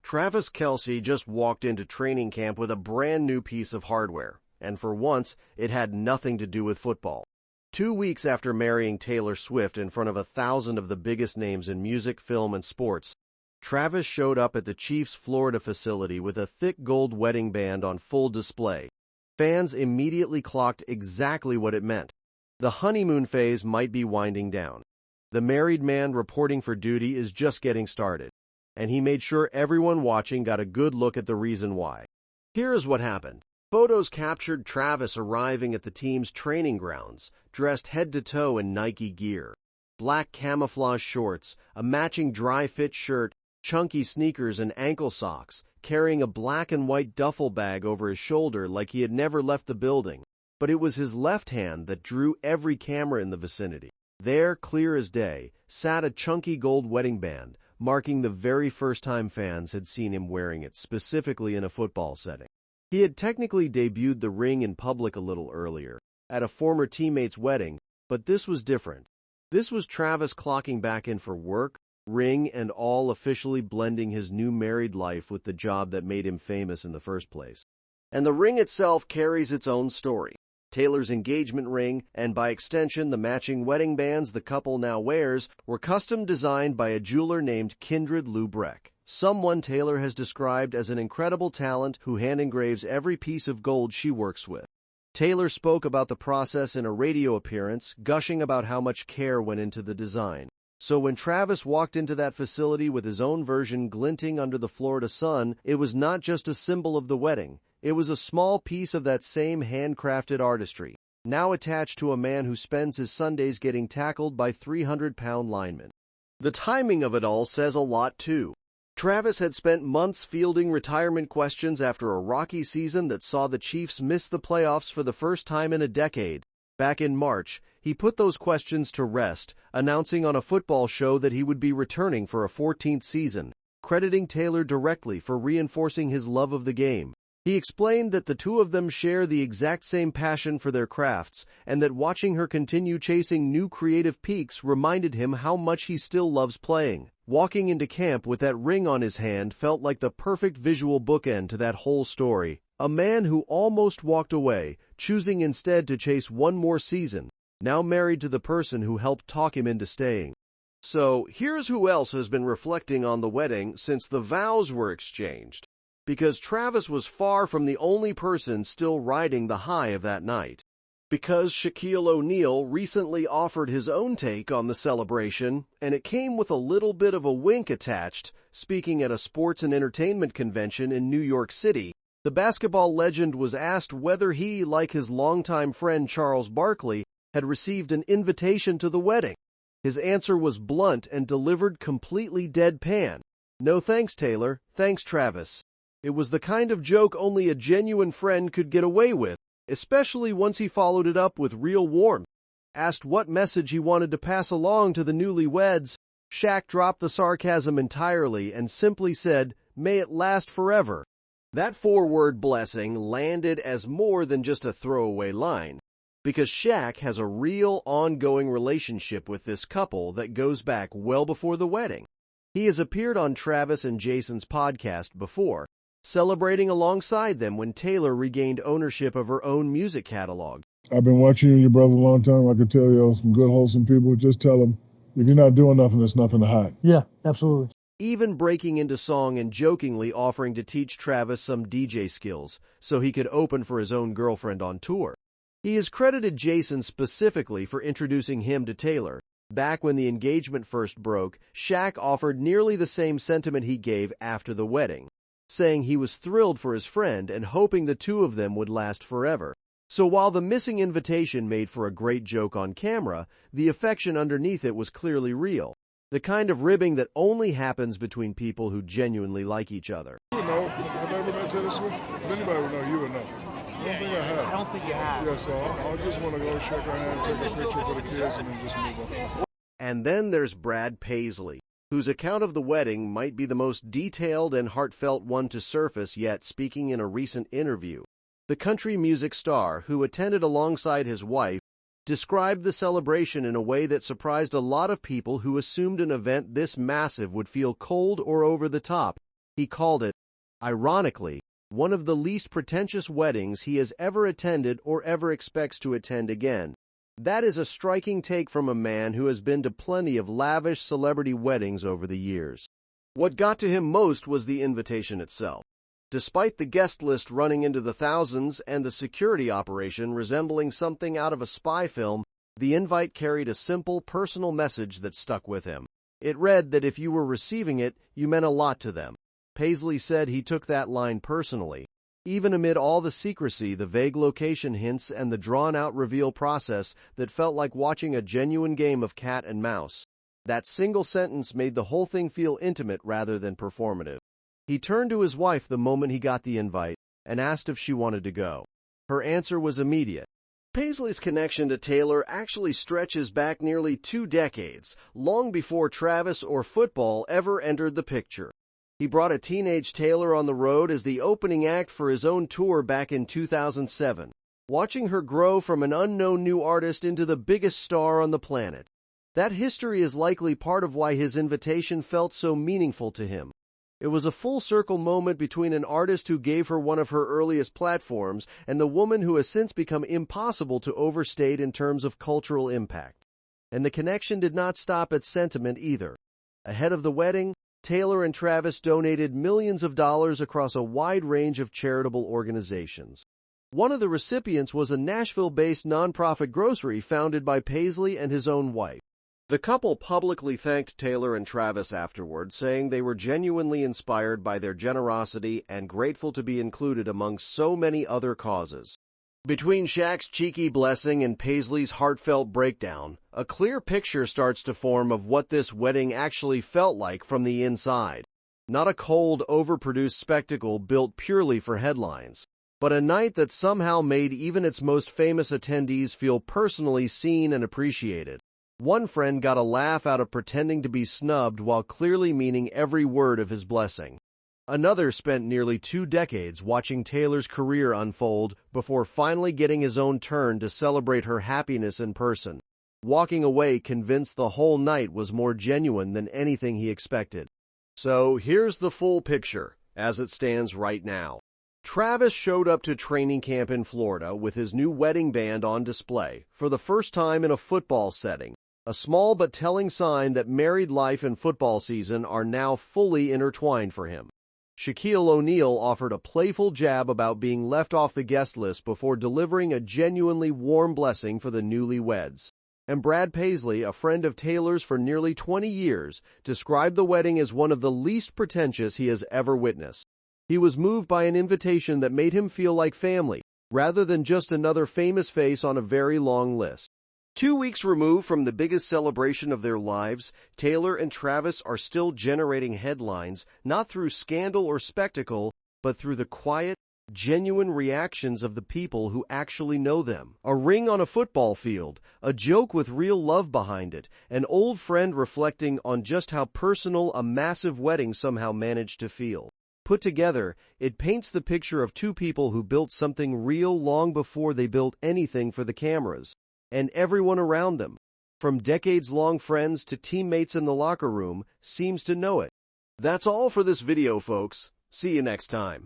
Travis Kelce just walked into training camp with a brand new piece of hardware, and for once, it had nothing to do with football. 2 weeks after marrying Taylor Swift in front of 1,000 of the biggest names in music, film, and sports, Travis showed up at the Chiefs' Florida facility with a thick gold wedding band on full display. Fans immediately clocked exactly what it meant. The honeymoon phase might be winding down. The married man reporting for duty is just getting started, and he made sure everyone watching got a good look at the reason why. Here is what happened. Photos captured Travis arriving at the team's training grounds, dressed head to toe in Nike gear. Black camouflage shorts, a matching dri-fit shirt, chunky sneakers and ankle socks, carrying a black and white duffel bag over his shoulder like he had never left the building. But it was his left hand that drew every camera in the vicinity. There, clear as day, sat a chunky gold wedding band, marking the very first time fans had seen him wearing it, specifically in a football setting. He had technically debuted the ring in public a little earlier, at a former teammate's wedding, but this was different. This was Travis clocking back in for work, ring and all, officially blending his new married life with the job that made him famous in the first place. And the ring itself carries its own story. Taylor's engagement ring, and by extension the matching wedding bands the couple now wears, were custom designed by a jeweler named Kindred Lubreck, someone Taylor has described as an incredible talent who hand engraves every piece of gold she works with. Taylor spoke about the process in a radio appearance, gushing about how much care went into the design. So when Travis walked into that facility with his own version glinting under the Florida sun, it was not just a symbol of the wedding. It was a small piece of that same handcrafted artistry, now attached to a man who spends his Sundays getting tackled by 300-pound linemen. The timing of it all says a lot, too. Travis had spent months fielding retirement questions after a rocky season that saw the Chiefs miss the playoffs for the first time in a decade. Back in March, he put those questions to rest, announcing on a football show that he would be returning for a 14th season, crediting Taylor directly for reinforcing his love of the game. He explained that the two of them share the exact same passion for their crafts, and that watching her continue chasing new creative peaks reminded him how much he still loves playing. Walking into camp with that ring on his hand felt like the perfect visual bookend to that whole story. A man who almost walked away, choosing instead to chase one more season, now married to the person who helped talk him into staying. So, here's who else has been reflecting on the wedding since the vows were exchanged. Because Travis was far from the only person still riding the high of that night. Because Shaquille O'Neal recently offered his own take on the celebration, and it came with a little bit of a wink attached, speaking at a sports and entertainment convention in New York City. The basketball legend was asked whether he, like his longtime friend Charles Barkley, had received an invitation to the wedding. His answer was blunt and delivered completely deadpan. "No thanks, Taylor. Thanks, Travis." It was the kind of joke only a genuine friend could get away with, especially once he followed it up with real warmth. Asked what message he wanted to pass along to the newlyweds, Shaq dropped the sarcasm entirely and simply said, "May it last forever." That four-word blessing landed as more than just a throwaway line, because Shaq has a real ongoing relationship with this couple that goes back well before the wedding. He has appeared on Travis and Jason's podcast before, celebrating alongside them when Taylor regained ownership of her own music catalog. "I've been watching you and your brother a long time. I could tell you're some good, wholesome people. Just tell them, if you're not doing nothing, there's nothing to hide." Yeah, absolutely. Even breaking into song and jokingly offering to teach Travis some DJ skills so he could open for his own girlfriend on tour. He has credited Jason specifically for introducing him to Taylor. Back when the engagement first broke, Shaq offered nearly the same sentiment he gave after the wedding, saying he was thrilled for his friend and hoping the two of them would last forever. So while the missing invitation made for a great joke on camera, the affection underneath it was clearly real. The kind of ribbing that only happens between people who genuinely like each other. You would know. Have I ever met Taylor Swift? If anybody would know, you would know. I don't think I have. I don't think you have. Yeah, so I just want to go shake her hand, take a picture for the kids, and then just move on. And then there's Brad Paisley, whose account of the wedding might be the most detailed and heartfelt one to surface yet, speaking in a recent interview. The country music star, who attended alongside his wife, described the celebration in a way that surprised a lot of people who assumed an event this massive would feel cold or over the top. He called it, ironically, one of the least pretentious weddings he has ever attended or ever expects to attend again. That is a striking take from a man who has been to plenty of lavish celebrity weddings over the years. What got to him most was the invitation itself. Despite the guest list running into the thousands and the security operation resembling something out of a spy film, the invite carried a simple, personal message that stuck with him. It read that if you were receiving it, you meant a lot to them. Paisley said he took that line personally. Even amid all the secrecy, the vague location hints, and the drawn-out reveal process that felt like watching a genuine game of cat and mouse, that single sentence made the whole thing feel intimate rather than performative. He turned to his wife the moment he got the invite and asked if she wanted to go. Her answer was immediate. Paisley's connection to Taylor actually stretches back nearly 2 decades, long before Travis or football ever entered the picture. He brought a teenage Taylor on the road as the opening act for his own tour back in 2007, watching her grow from an unknown new artist into the biggest star on the planet. That history is likely part of why his invitation felt so meaningful to him. It was a full-circle moment between an artist who gave her one of her earliest platforms and the woman who has since become impossible to overstate in terms of cultural impact. And the connection did not stop at sentiment either. Ahead of the wedding, Taylor and Travis donated millions of dollars across a wide range of charitable organizations. One of the recipients was a Nashville-based nonprofit grocery founded by Paisley and his own wife. The couple publicly thanked Taylor and Travis afterward, saying they were genuinely inspired by their generosity and grateful to be included among so many other causes. Between Shaq's cheeky blessing and Paisley's heartfelt breakdown, a clear picture starts to form of what this wedding actually felt like from the inside. Not a cold, overproduced spectacle built purely for headlines, but a night that somehow made even its most famous attendees feel personally seen and appreciated. One friend got a laugh out of pretending to be snubbed while clearly meaning every word of his blessing. Another spent nearly 2 decades watching Taylor's career unfold before finally getting his own turn to celebrate her happiness in person, walking away convinced the whole night was more genuine than anything he expected. So here's the full picture, as it stands right now. Travis showed up to training camp in Florida with his new wedding band on display for the first time in a football setting. A small but telling sign that married life and football season are now fully intertwined for him. Shaquille O'Neal offered a playful jab about being left off the guest list before delivering a genuinely warm blessing for the newlyweds. And Brad Paisley, a friend of Taylor's for nearly 20 years, described the wedding as one of the least pretentious he has ever witnessed. He was moved by an invitation that made him feel like family, rather than just another famous face on a very long list. 2 weeks removed from the biggest celebration of their lives, Taylor and Travis are still generating headlines, not through scandal or spectacle, but through the quiet, genuine reactions of the people who actually know them. A ring on a football field, a joke with real love behind it, an old friend reflecting on just how personal a massive wedding somehow managed to feel. Put together, it paints the picture of 2 people who built something real long before they built anything for the cameras. And everyone around them, from decades-long friends to teammates in the locker room, seems to know it. That's all for this video, folks. See you next time.